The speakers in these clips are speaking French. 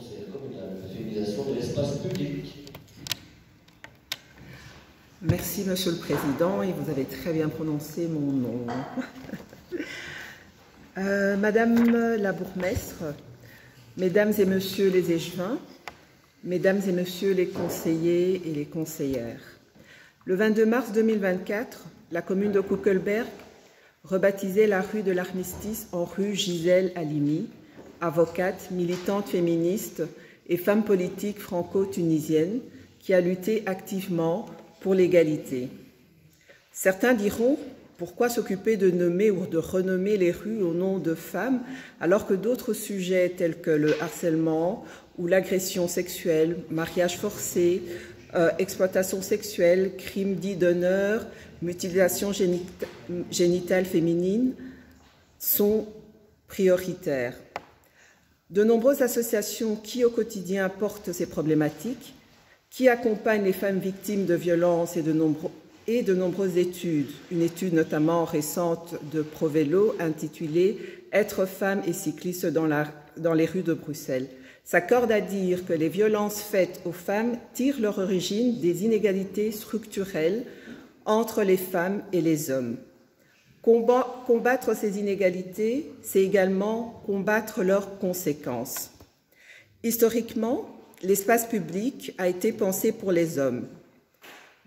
conseillère communale, la féminisation de l'espace public. Merci, Monsieur le Président, et vous avez très bien prononcé mon nom. Madame la bourgmestre, Mesdames et Messieurs les échevins, Mesdames et Messieurs les conseillers et les conseillères, le 22 mars 2024, la commune de Koekelberg rebaptisait la rue de l'Armistice en rue Gisèle Halimi, avocate, militante féministe et femme politique franco-tunisienne qui a lutté activement pour l'égalité. Certains diront: pourquoi s'occuper de nommer ou de renommer les rues au nom de femmes alors que d'autres sujets tels que le harcèlement ou l'agression sexuelle, mariage forcé, exploitation sexuelle, crimes dits d'honneur, mutilation génitale féminine sont prioritaires? De nombreuses associations qui au quotidien portent ces problématiques, qui accompagnent les femmes victimes de violences et de nombreuses études, une étude notamment récente de Provélo intitulée « Être femme et cycliste dans les rues de Bruxelles », s'accordent à dire que les violences faites aux femmes tirent leur origine des inégalités structurelles entre les femmes et les hommes. Combattre ces inégalités, c'est également combattre leurs conséquences. Historiquement, l'espace public a été pensé pour les hommes.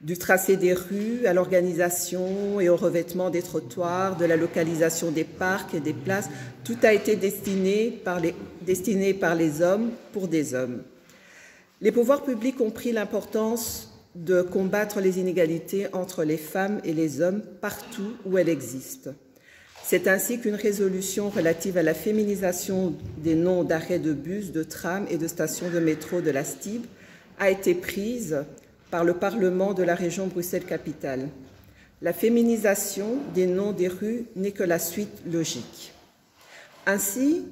Du tracé des rues à l'organisation et au revêtement des trottoirs, de la localisation des parcs et des places, tout a été destiné par les hommes pour des hommes. Les pouvoirs publics ont pris l'importance de combattre les inégalités entre les femmes et les hommes partout où elles existent. C'est ainsi qu'une résolution relative à la féminisation des noms d'arrêts de bus, de trams et de stations de métro de la STIB a été prise par le Parlement de la région Bruxelles-Capitale. La féminisation des noms des rues n'est que la suite logique. Ainsi,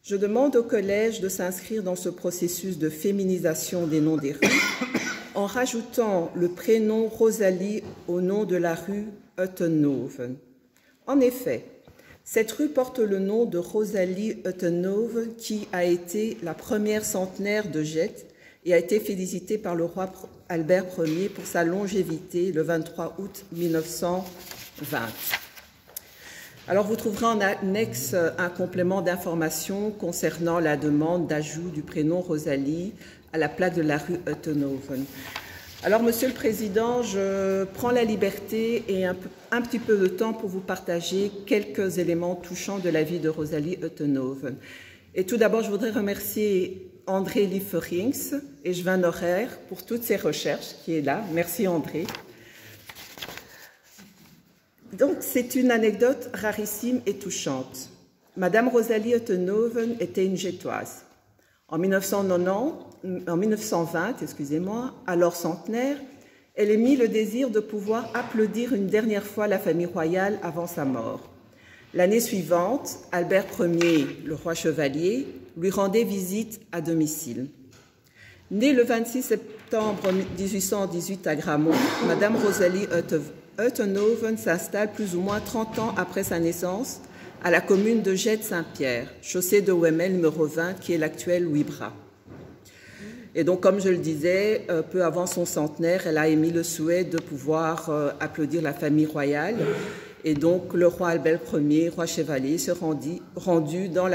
je demande au collège de s'inscrire dans ce processus de féminisation des noms des rues en rajoutant le prénom Rosalie au nom de la rue Uitenhoven. En effet, cette rue porte le nom de Rosalie Uitenhoven, qui a été la première centenaire de Jette et a été félicitée par le roi Albert Ier pour sa longévité le 23 août 1920. Alors vous trouverez en annexe un complément d'information concernant la demande d'ajout du prénom Rosalie à la plaque de la rue Uitenhoven. Alors, Monsieur le Président, je prends la liberté et un petit peu de temps pour vous partager quelques éléments touchants de la vie de Rosalie Uitenhoven. Et tout d'abord, je voudrais remercier André Lieferings et Jevin Horaire pour toutes ces recherches qui est là. Merci André. Donc, c'est une anecdote rarissime et touchante. Madame Rosalie Uitenhoven était une Jettoise. En 1920, alors centenaire, elle émit le désir de pouvoir applaudir une dernière fois la famille royale avant sa mort. L'année suivante, Albert Ier, le roi chevalier, lui rendait visite à domicile. Née le 26 septembre 1818 à Gramont, Madame Rosalie Uitenhoven s'installe plus ou moins 30 ans après sa naissance à la commune de Jette-Saint-Pierre, chaussée de Wemmel numéro 20, qui est l'actuelle Louis Bras. Et donc, comme je le disais, peu avant son centenaire, elle a émis le souhait de pouvoir applaudir la famille royale. Et donc, le roi Albert Ier, roi chevalier, se rendu dans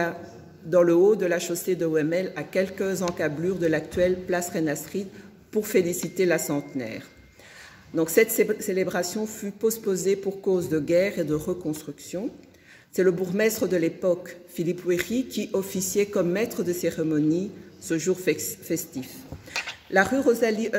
le haut de la chaussée de Wemmel, à quelques encablures de l'actuelle place Reine-Astrid, pour féliciter la centenaire. Donc, cette célébration fut postposée pour cause de guerre et de reconstruction. C'est le bourgmestre de l'époque, Philippe Wéry, qui officiait comme maître de cérémonie ce jour festif. La rue Rosalie